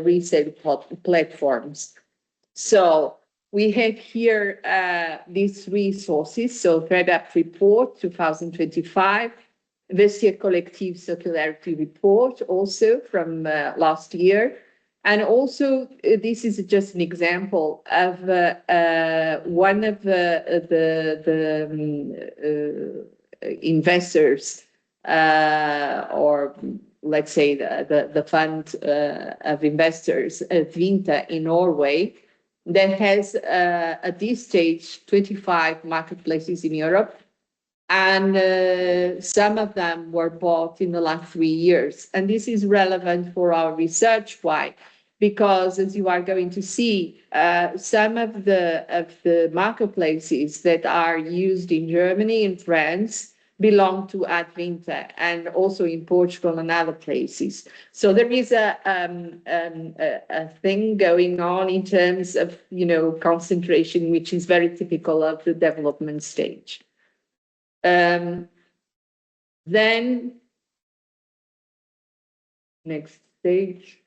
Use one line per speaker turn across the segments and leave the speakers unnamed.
resale platforms. So we have here these resources. So ThreadUp Report 2025, Vestiaire Collective Circularity Report also from last year. And also, this is just an example of one of the investors, or let's say the fund of investors, Vinta in Norway, that has at this stage 25 marketplaces in Europe. And some of them were bought in the last 3 years. And this is relevant for our research. Why? Because, as you are going to see, some of the marketplaces that are used in Germany and France belong to Advinta, and also in Portugal and other places. So there is a thing going on in terms of, concentration, which is very typical of the development stage. Then next stage.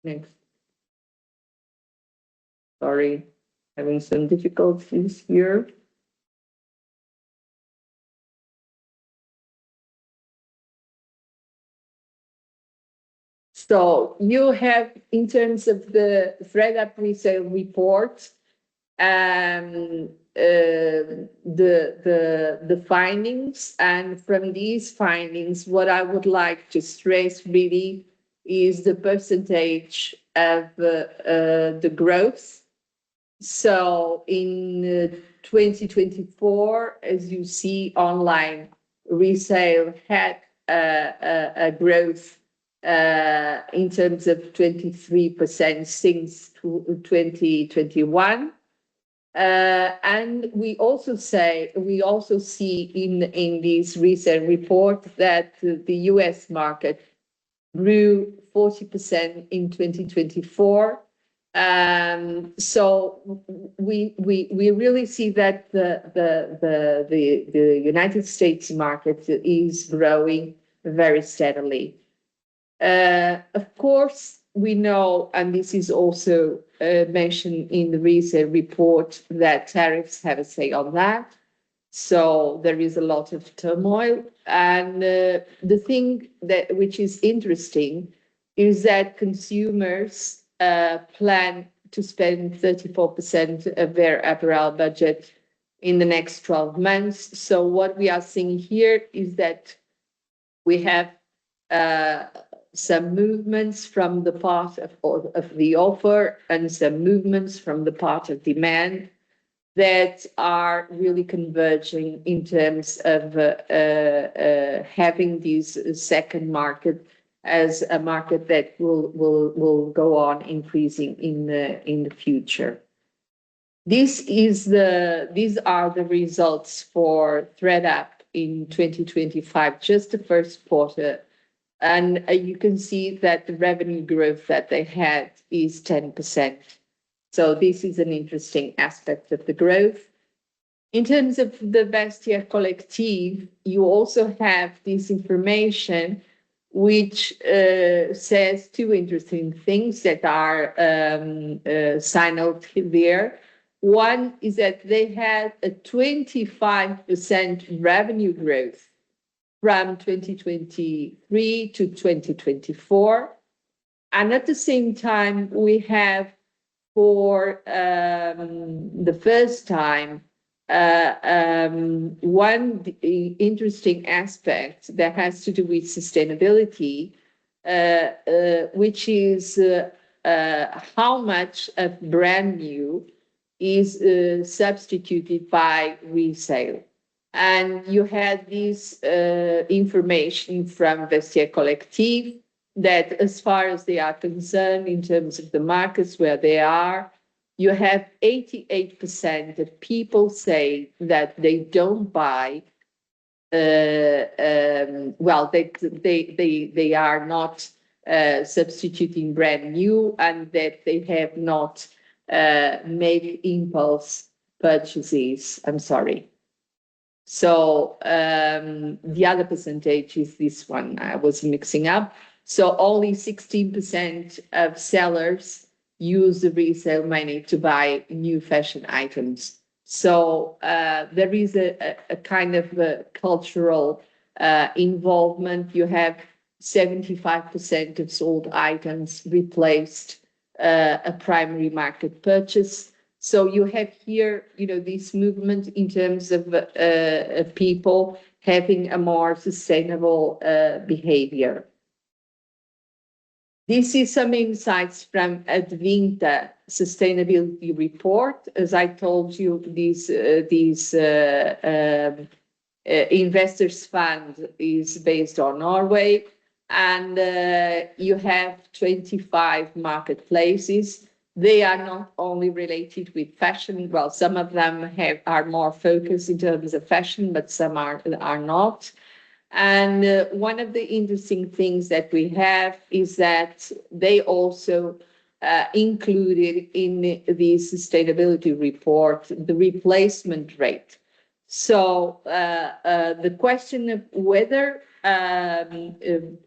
Next. Sorry, having some difficulties here. So you have, in terms of the ThreadUp resale report, the findings, and from these findings, what I would like to stress really is the percentage of the growth. So in 2024, as you see, online resale had a growth in terms of 23% since 2021. And we also see in this recent report that the US market grew 40% in 2024. So we really see that the United States market is growing very steadily. Of course, we know, and this is also mentioned in the recent report, that tariffs have a say on that. So there is a lot of turmoil. And the thing which is interesting is that consumers plan to spend 34% of their apparel budget in the next 12 months. So what we are seeing here is that we have some movements from the part of the offer and some movements from the part of demand that are really converging in terms of having this second market as a market that will go on increasing in the future. These are the results for ThreadUp in 2025, just the first quarter. And you can see that the revenue growth that they had is 10%. So this is an interesting aspect of the growth. In terms of the Vestiaire Collective, you also have this information which says two interesting things that are signed out there. One is that they had a 25% revenue growth from 2023 to 2024. And at the same time, we have, for the first time, one interesting aspect that has to do with sustainability, which is how much of brand new is substituted by resale. And you had this information from Vestiaire Collective that, as far as they are concerned, in terms of the markets where they are, you have 88% of people say that they don't buy. Well, they are not substituting brand new, and that they have not made impulse purchases. I'm sorry. So the other percentage is this one I was mixing up. So only 16% of sellers use the resale money to buy new fashion items. So there is a kind of a cultural involvement. You have 75% of sold items replaced a primary market purchase. So you have here, this movement in terms of people having a more sustainable behavior. This is some insights from Advinta sustainability report. As I told you, these investors fund is based on Norway, and you have 25 marketplaces. They are not only related with fashion. Well, some of them are more focused in terms of fashion, but some are not. And one of the interesting things that we have is that they also included in the sustainability report the replacement rate. So the question of whether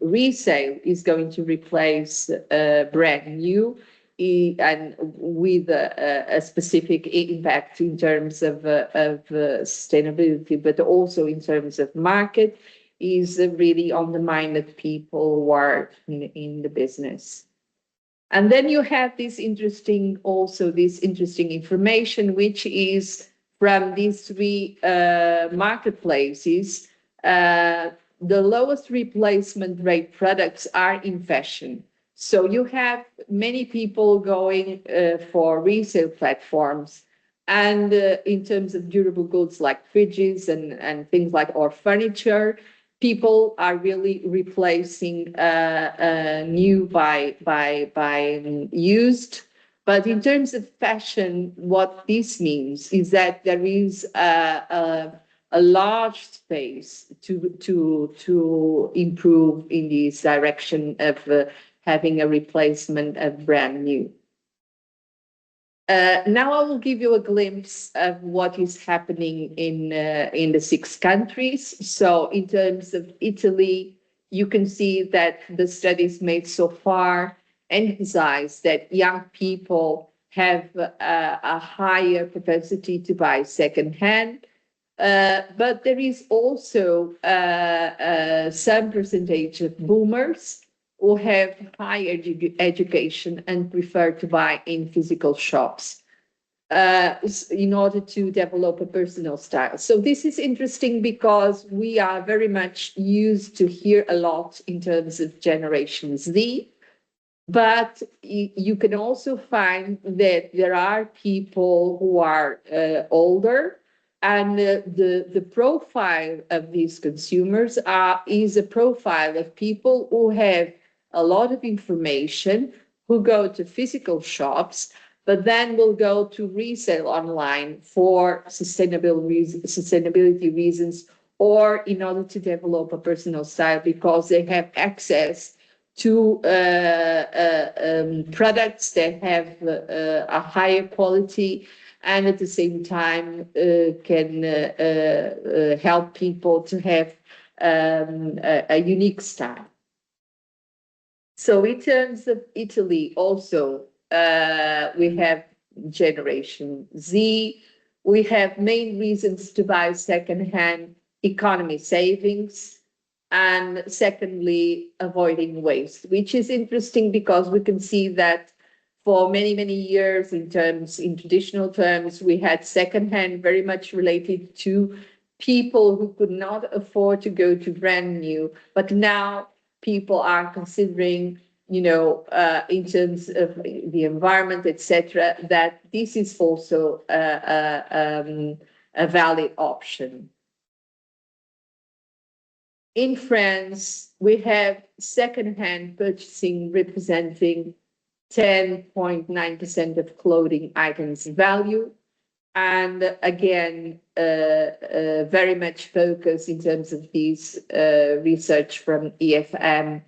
resale is going to replace brand new and with a specific impact in terms of sustainability, but also in terms of market, is really on the mind of people who are in the business. And then you have this interesting information, which is from these three marketplaces. The lowest replacement rate products are in fashion. So you have many people going for resale platforms. And in terms of durable goods like fridges and things like or furniture, people are really replacing new by used. But in terms of fashion, what this means is that there is a large space to improve in this direction of having a replacement of brand new. Now I will give you a glimpse of what is happening in the 6 countries. So in terms of Italy, you can see that the studies made so far emphasize that young people have a higher propensity to buy secondhand. But there is also some percentage of boomers who have higher education and prefer to buy in physical shops in order to develop a personal style. So this is interesting because we are very much used to hear a lot in terms of Generation Z, but you can also find that there are people who are older, and the profile of these consumers is a profile of people who have a lot of information, who go to physical shops, but then will go to resale online for sustainability reasons, or in order to develop a personal style because they have access to products that have a higher quality and at the same time can help people to have a unique style. So in terms of Italy also, we have Generation Z. We have main reasons to buy secondhand: economy, savings, and secondly, avoiding waste, which is interesting because we can see that for many, many years in traditional terms, we had secondhand very much related to people who could not afford to go to brand new, but now people are considering, in terms of the environment, etc., that this is also a valid option. In France, we have second-hand purchasing representing 10.9% of clothing items value. And again, very much focused in terms of these research from EFM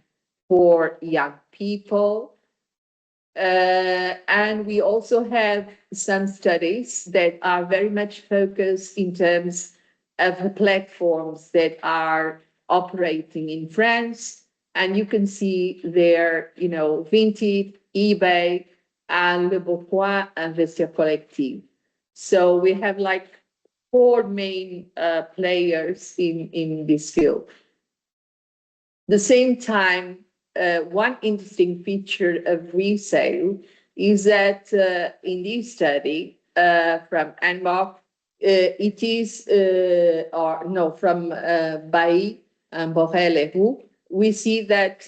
for young people. And we also have some studies that are very much focused in terms of the platforms that are operating in France. And you can see there, Vinted, eBay, and Le Bon Coin and Vestiaire Collective. So we have like four main players in this field. At the same time, one interesting feature of resale is that in this study from ANMOC, it is, or no, from Bailly and Borel-Leroux, we see that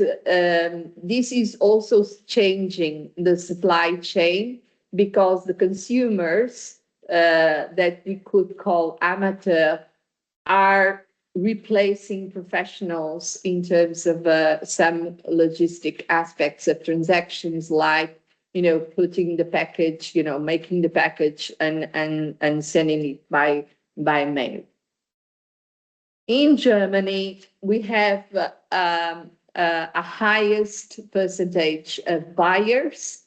this is also changing the supply chain because the consumers that we could call amateur are replacing professionals in terms of some logistic aspects of transactions, like putting the package, making the package and sending it by mail. In Germany, we have a highest percentage of buyers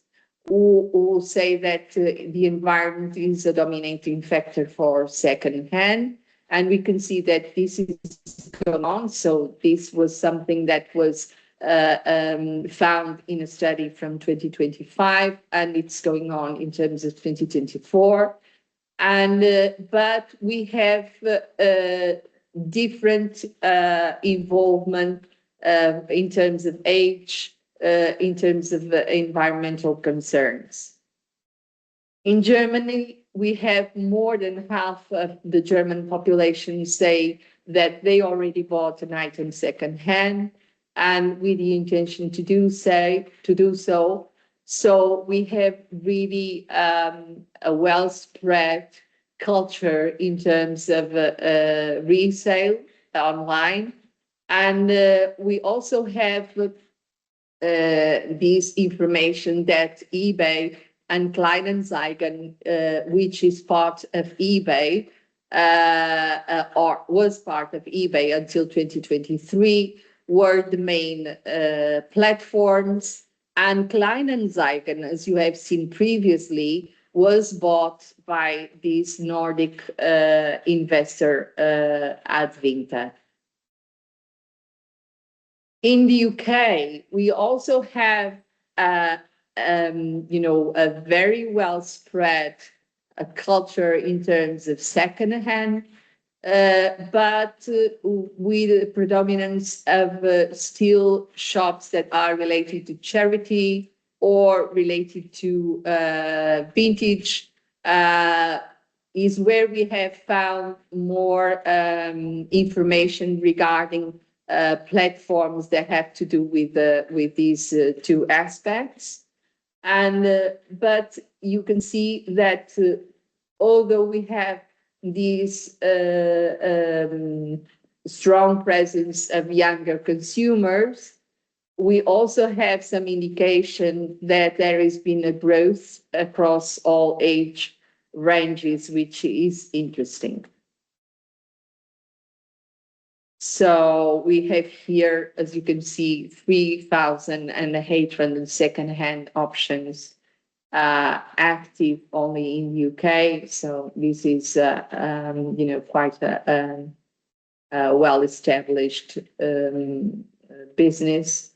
who say that the environment is a dominating factor for second-hand. And we can see that this is going on. So this was something that was found in a study from 2025, and it's going on in terms of 2024. And but we have different involvement in terms of age, in terms of environmental concerns. In Germany, we have more than half of the German population say that they already bought an item secondhand, and with the intention to do so. So we have really a well-spread culture in terms of resale online, and we also have this information that eBay and Kleinanzeigen, which is part of eBay, or was part of eBay until 2023, were the main platforms. And Kleinanzeigen, as you have seen previously, was bought by this Nordic investor, Advinta. In the UK, we also have a very well spread culture in terms of secondhand, but with the predominance of still shops that are related to charity or related to vintage, is where we have found more information regarding platforms that have to do with these two aspects. And but you can see that although we have this strong presence of younger consumers, we also have some indication that there has been a growth across all age ranges, which is interesting. So we have here, as you can see, 3,800 second-hand options active only in UK. So this is, quite a well-established business.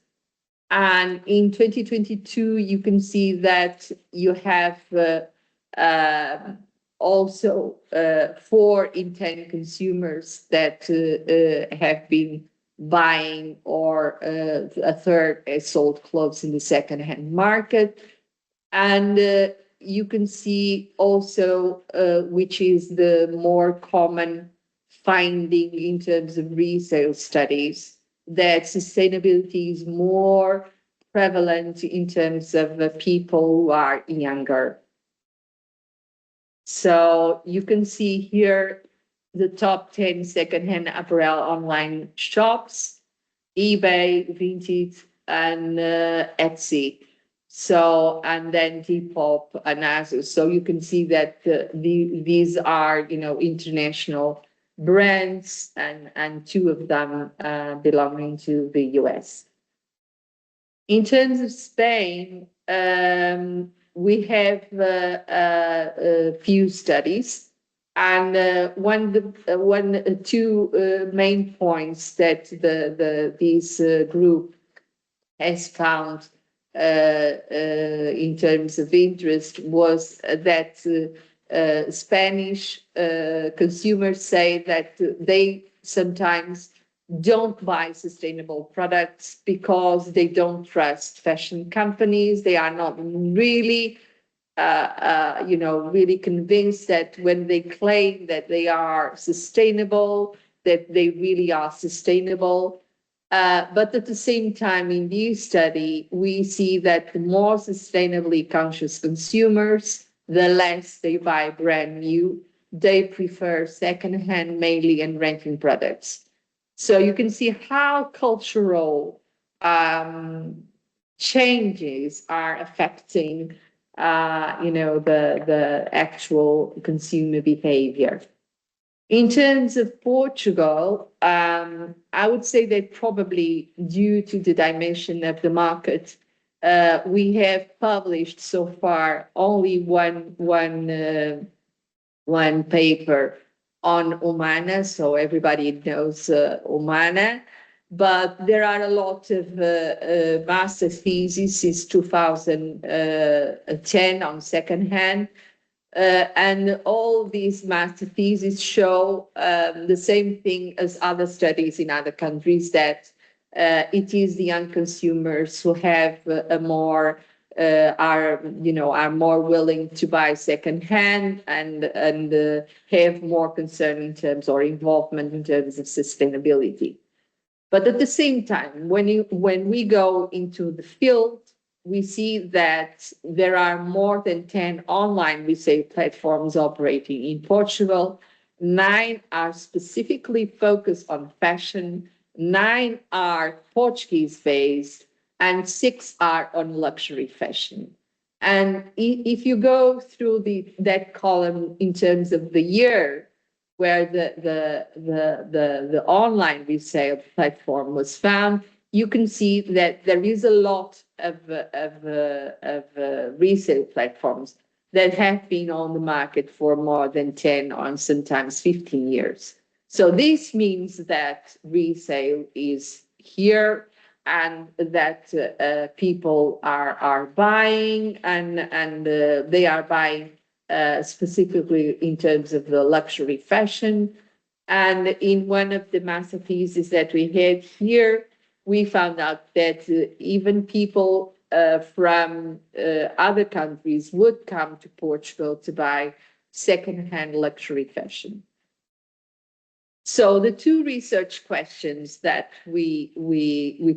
And in 2022, you can see that you have also 4 in 10 consumers that have been buying, or a third has sold clothes in the second-hand market. And you can see also, which is the more common finding in terms of resale studies, that sustainability is more prevalent in terms of people who are younger. So you can see here the top 10 secondhand apparel online shops: eBay, Vinted, and Etsy. So, and then Depop and ASOS. So you can see that these are, international brands, and 2 of them belonging to the US. In terms of Spain, we have a few studies, and two main points that this group has found in terms of interest was that Spanish consumers say that they sometimes don't buy sustainable products because they don't trust fashion companies. They are not really really convinced that when they claim that they are sustainable, that they really are sustainable. But at the same time, in this study, we see that the more sustainably conscious consumers, the less they buy brand new. They prefer secondhand mainly and renting products. So you can see how cultural changes are affecting the actual consumer behavior. In terms of Portugal, I would say that probably due to the dimension of the market, we have published so far only one paper on Humana, so everybody knows Humana, but there are a lot of master theses since 2010 on secondhand, and all these master theses show the same thing as other studies in other countries, that it is the young consumers who have a more are more willing to buy secondhand and have more concern in terms or involvement in terms of sustainability. But at the same time, when we go into the field, we see that there are more than 10 online resale platforms operating in Portugal. 9 are specifically focused on fashion, 9 are Portuguese-based, and 6 are on luxury fashion. And if you go through that column in terms of the year where the online resale platform was found, you can see that there is a lot of resale platforms that have been on the market for more than 10 or sometimes 15 years. So this means that resale is here and that people are buying and they are buying specifically in terms of the luxury fashion. And in one of the master theses that we had here, we found out that even people from other countries would come to Portugal to buy secondhand luxury fashion. So the 2 research questions that we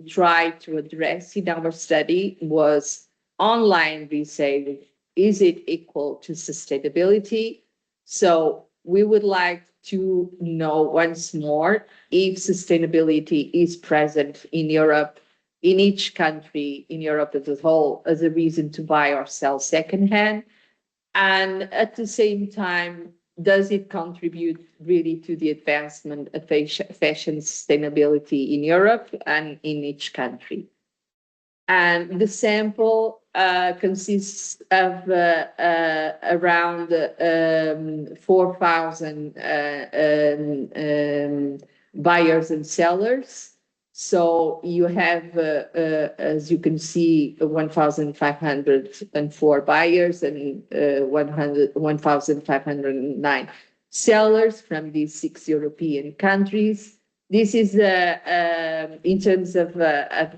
tried to address in our study was online resale, is it equal to sustainability? So we would like to know once more if sustainability is present in Europe, in each country, in Europe as a whole, as a reason to buy or sell secondhand. And at the same time, does it contribute really to the advancement of fashion sustainability in Europe and in each country? And the sample consists of around 4,000 buyers and sellers. So you have, as you can see, 1,504 buyers and 1,509 sellers from these 6 European countries. This is, in terms of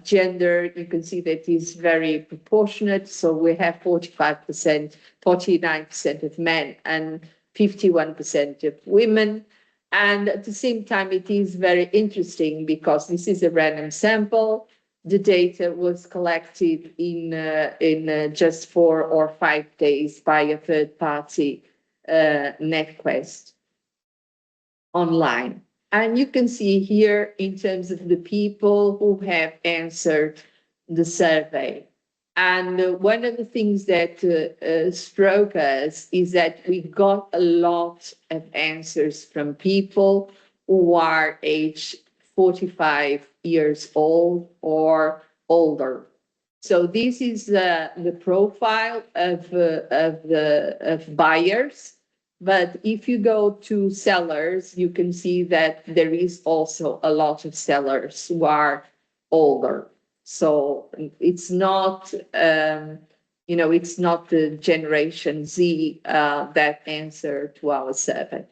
gender, you can see that is very proportionate. So we have 45%, 49% of men and 51% of women. And at the same time, it is very interesting because this is a random sample. The data was collected in just 4 or 5 days by a third party, NetQuest, online. And you can see here in terms of the people who have answered the survey. And one of the things that struck us is that we got a lot of answers from people who are aged 45 years old or older. So this is the profile of buyers. But if you go to sellers, you can see that there is also a lot of sellers who are older. So it's not, it's not the Generation Z that answer to our survey.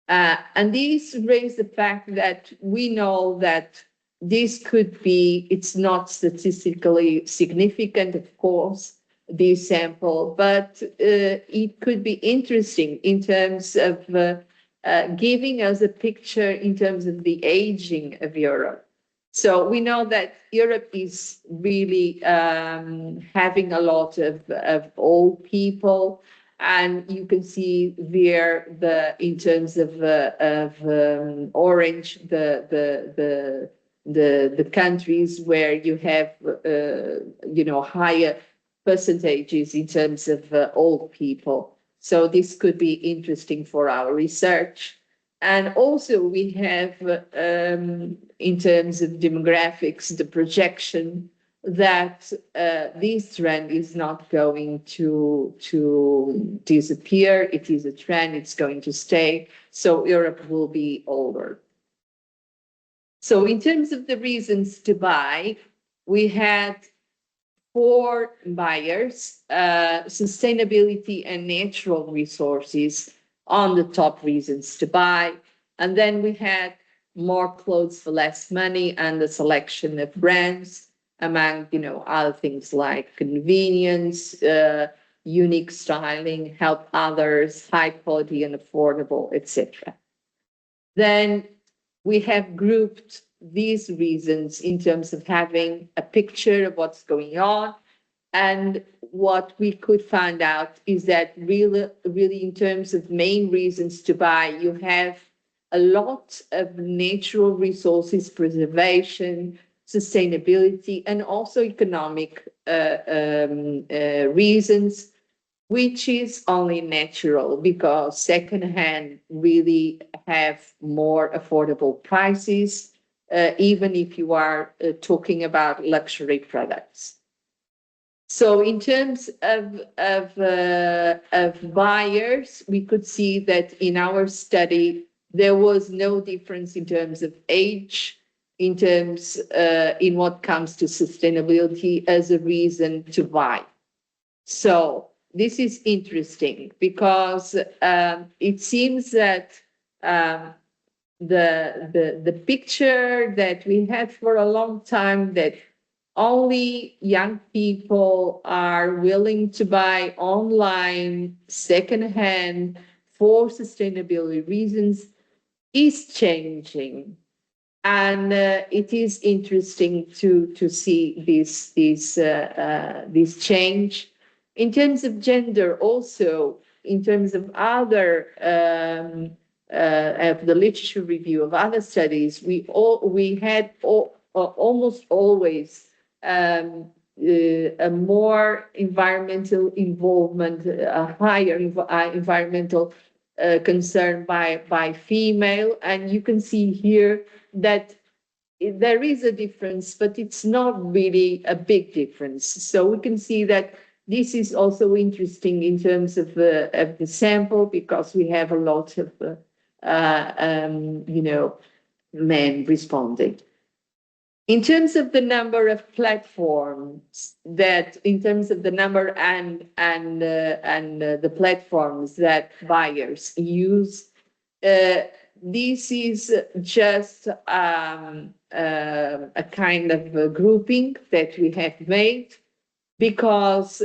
And this raised the fact that we know that this could be, it's not statistically significant, of course, this sample, but it could be interesting in terms of giving us a picture in terms of the aging of Europe. So we know that Europe is really having a lot of old people, and you can see there in terms of orange the countries where you have higher percentages in terms of old people. So this could be interesting for our research. And also we have, in terms of demographics, the projection that this trend is not going to disappear. It is a trend, it's going to stay. So Europe will be older. So in terms of the reasons to buy, we had 4 buyers, sustainability and natural resources on the top reasons to buy. And then we had more clothes for less money and the selection of brands, among other things like convenience, unique styling, help others, high quality and affordable, etc. Then we have grouped these reasons in terms of having a picture of what's going on. And what we could find out is that really in terms of main reasons to buy, you have a lot of natural resources preservation, sustainability, and also economic reasons, which is only natural because secondhand really have more affordable prices, even if you are talking about luxury products. So in terms of buyers, we could see that in our study, there was no difference in terms of age, in terms in what comes to sustainability as a reason to buy. So this is interesting because it seems that the picture that we had for a long time, that only young people are willing to buy online secondhand for sustainability reasons, is changing. And it is interesting to see this change. In terms of gender, also, in terms of other of the literature review of other studies, we had almost always a more environmental involvement, a higher environmental concern by female. And you can see here that there is a difference, but it's not really a big difference. So we can see that this is also interesting in terms of the sample, because we have a lot of men responding. In terms of the number of platforms in terms of the number and the platforms that buyers use, this is just a kind of a grouping that we have made, because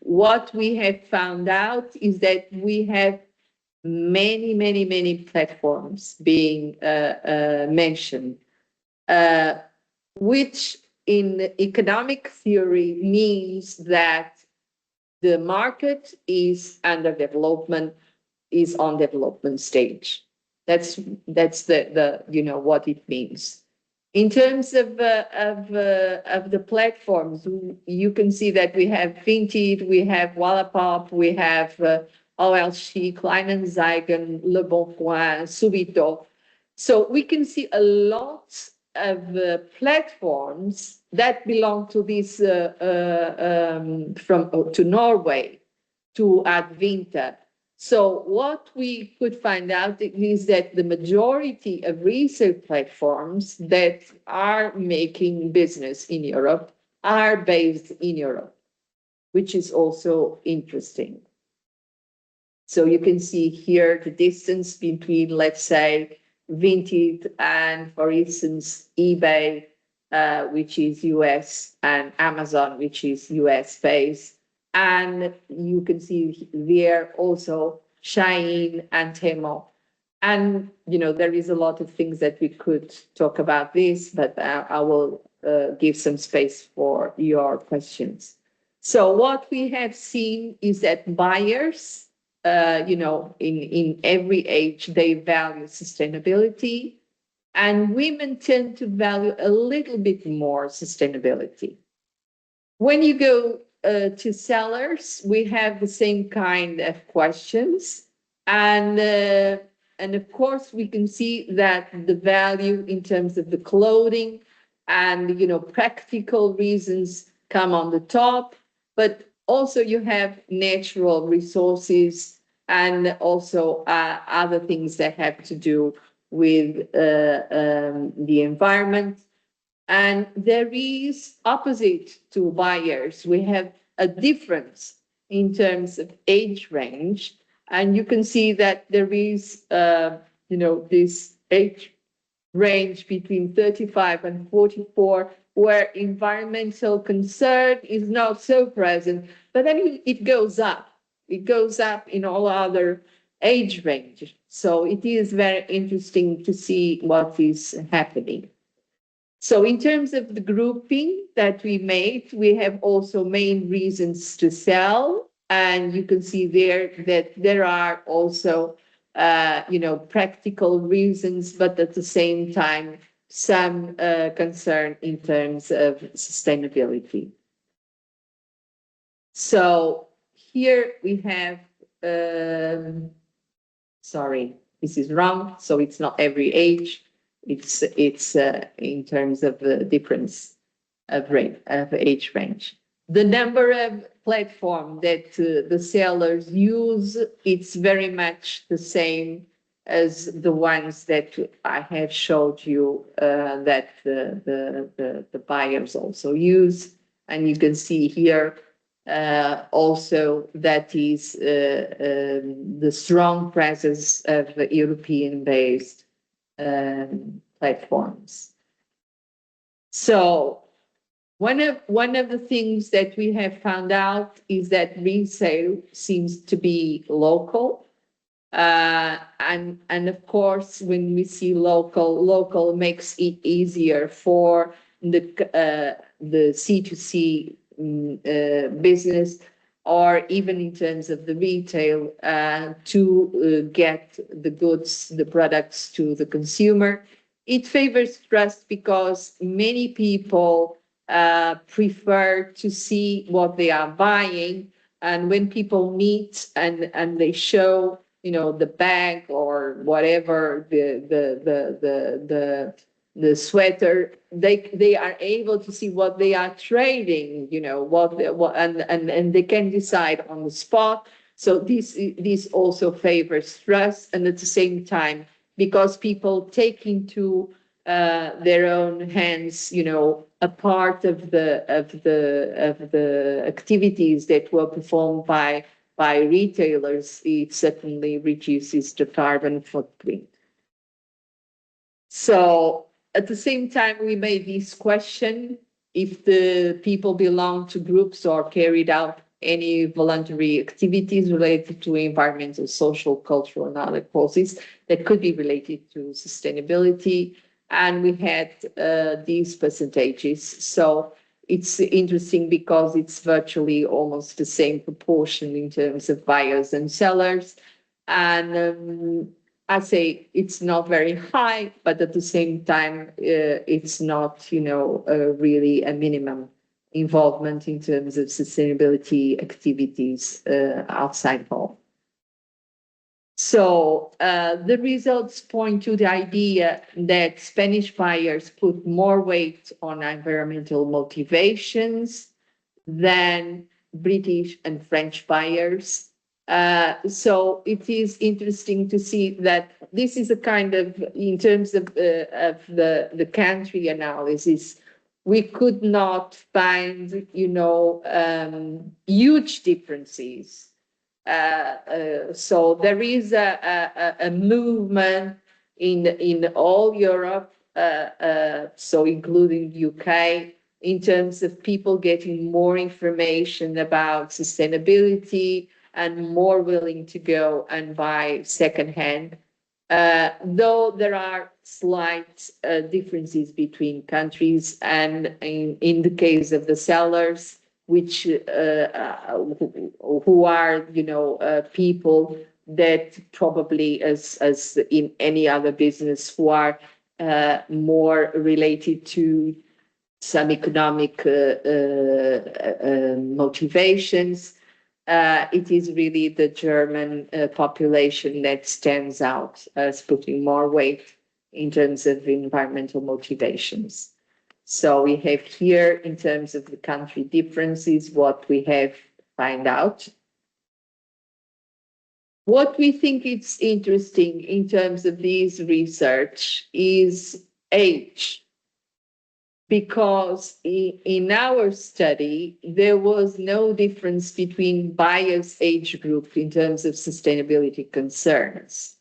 what we have found out is that we have many platforms being mentioned, which in economic theory means that the market is under development, is on development stage. That's the what it means. In terms of the platforms, you can see that we have Vinted, we have Wallapop, we have OLX, Kleinanzeigen, Le Bon Coin, Subito. So we can see a lot of platforms that belong to this to Norway, to Advinta, So what we could find out is that the majority of resale platforms that are making business in Europe are based in Europe, which is also interesting. So you can see here the distance between, let's say, Vinted and, for instance, eBay, which is US, and Amazon, which is US based. And you can see there also Shein and Temu. And, there is a lot of things that we could talk about this, but I will give some space for your questions. So what we have seen is that buyers, in every age, they value sustainability, and women tend to value a little bit more sustainability. When you go to sellers, we have the same kind of questions, and of course we can see that the value in terms of the clothing and practical reasons come on the top, but also you have natural resources and also other things that have to do with the environment. And there is opposite to buyers. We have a difference in terms of age range. And you can see that there is, this age range between 35 and 44, where environmental concern is not so present, but then it goes up. It goes up in all other age ranges. So it is very interesting to see what is happening. So in terms of the grouping that we made, we have also main reasons to sell. And you can see there that there are also, practical reasons, but at the same time, some concern in terms of sustainability. So here we have, sorry, this is wrong. So it's not every age. It's in terms of the difference of rate of age range. The number of platform that the sellers use, it's very much the same as the ones that I have showed you that the buyers also use. And you can see here also that is the strong presence of European-based platforms. So one of the things that we have found out is that resale seems to be local, and of course when we see local makes it easier for the C2C business, or even in terms of the retail, to get the goods, the products to the consumer. It favors trust because many people prefer to see what they are buying. And when people meet and they show, the bag or whatever, the sweater, they are able to see what they are trading, and they can decide on the spot. So this also favors trust, and at the same time, because people take into their own hands, a part of the activities that were performed by retailers, it certainly reduces the carbon footprint. So at the same time, we made this question: if the people belong to groups or carried out any voluntary activities related to environmental, social, cultural, and other causes that could be related to sustainability. And we had these percentages. So it's interesting because it's virtually almost the same proportion in terms of buyers and sellers. And I say it's not very high, but at the same time, it's not, really a minimum involvement in terms of sustainability activities outside home. So the results point to the idea that Spanish buyers put more weight on environmental motivations than British and French buyers. So it is interesting to see that this is a kind of, in terms of the country analysis, we could not find, huge differences. So there is a movement in all Europe, so including the UK, in terms of people getting more information about sustainability and more willing to go and buy secondhand. Though there are slight differences between countries, and in the case of the sellers, which who are, people that probably, as in any other business, who are more related to some economic motivations. It is really the German population that stands out as putting more weight in terms of environmental motivations. So we have here, in terms of the country differences, what we have find out. What we think is interesting in terms of this research is age, because in our study, there was no difference between buyers' age group in terms of sustainability concerns.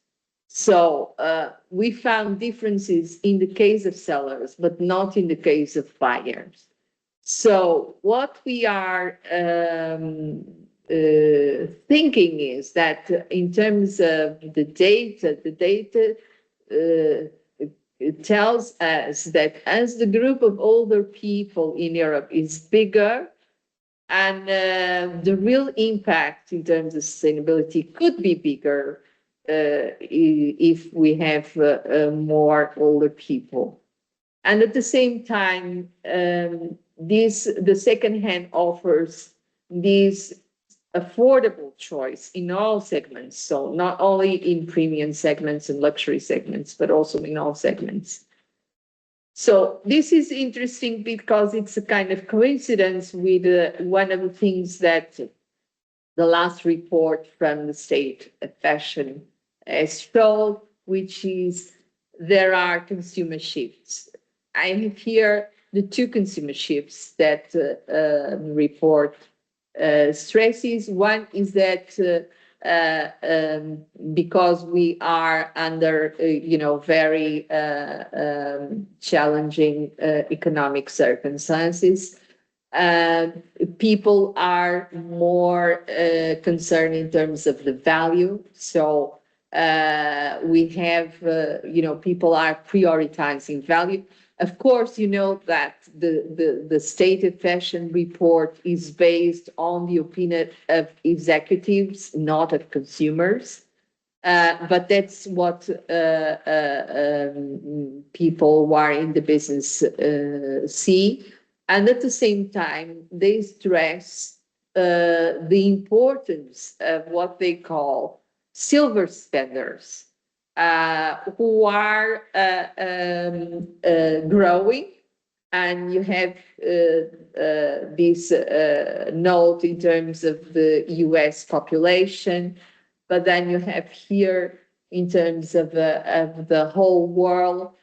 So we found differences in the case of sellers, but not in the case of buyers. So what we are thinking is that in terms of the data it tells us that as the group of older people in Europe is bigger, and the real impact in terms of sustainability could be bigger if we have more older people. And at the same time, the second-hand offers this affordable choice in all segments. So not only in premium segments and luxury segments, but also in all segments. So this is interesting because it's a kind of coincidence with one of the things that the last report from the State of Fashion has shown, which is there are consumer shifts. I have here the two consumer shifts that report stresses. One is that because we are under, very challenging economic circumstances, people are more concerned in terms of the value. So we have, people are prioritizing value. Of course, you know that the State of Fashion report is based on the opinion of executives, not of consumers. But that's what people who are in the business see. And at the same time, they stress the importance of what they call silver spenders, who are growing. And you have this note in terms of the US population, but then you have here in terms of the whole world,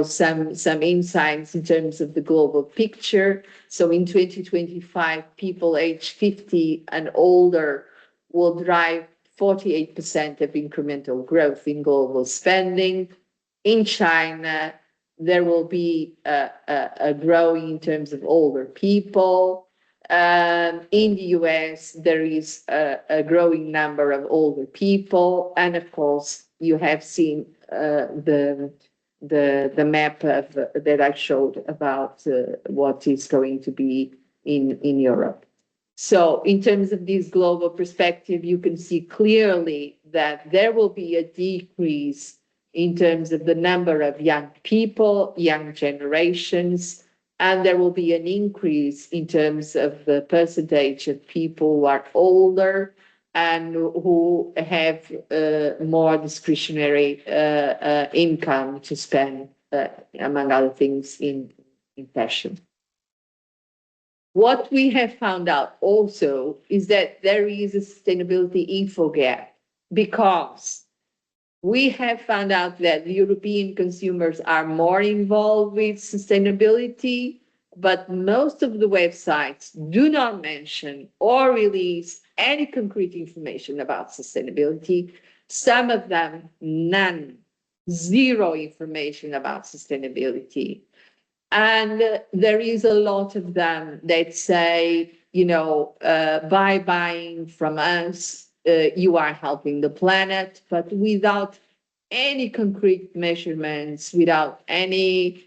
some insights in terms of the global picture. So in 2025, people aged 50 and older will drive 48% of incremental growth in global spending. In China, there will be a growing in terms of older people. In the US, there is a growing number of older people. And of course, you have seen the map that I showed about what is going to be in Europe. So in terms of this global perspective, you can see clearly that there will be a decrease in terms of the number of young people, young generations, and there will be an increase in terms of the percentage of people who are older and who have more discretionary income to spend, among other things, in fashion. What we have found out also is that there is a sustainability info gap because we have found out that the European consumers are more involved with sustainability, but most of the websites do not mention or release any concrete information about sustainability. Some of them, none, zero information about sustainability. And there is a lot of them that say, by buying from us, you are helping the planet, but without any concrete measurements, without any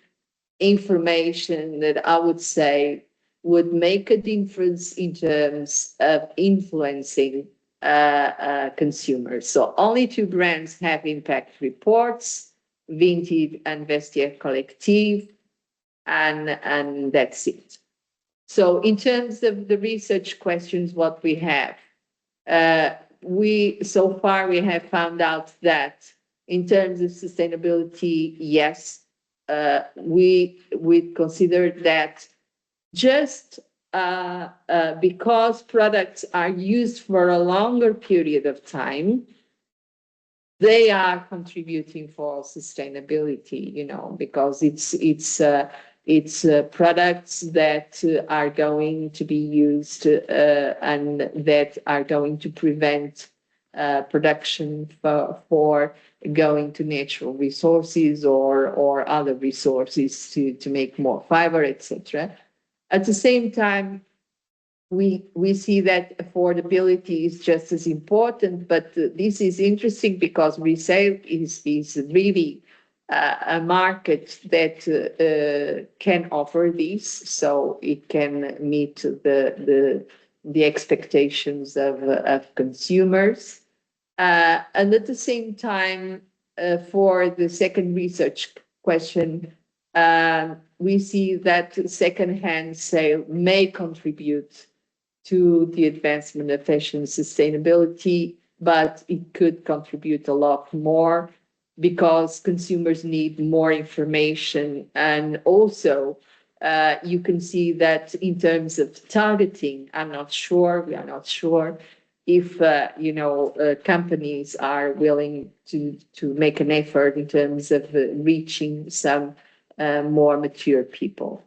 information that I would say would make a difference in terms of influencing consumers. So only two brands have impact reports, Vinted and Vestiaire Collective, and that's it. So in terms of the research questions, what we have, so far we have found out that in terms of sustainability, yes, we consider that just because products are used for a longer period of time, they are contributing for sustainability, because it's products that are going to be used and that are going to prevent production for going to natural resources or other resources to make more fiber, etc. At the same time, we see that affordability is just as important, but this is interesting because resale is really a market that can offer this, so it can meet the expectations of consumers. And at the same time, for the second research question, we see that second-hand sale may contribute to the advancement of fashion sustainability, but it could contribute a lot more because consumers need more information. And also, you can see that in terms of targeting, we are not sure if, companies are willing to make an effort in terms of reaching some more mature people.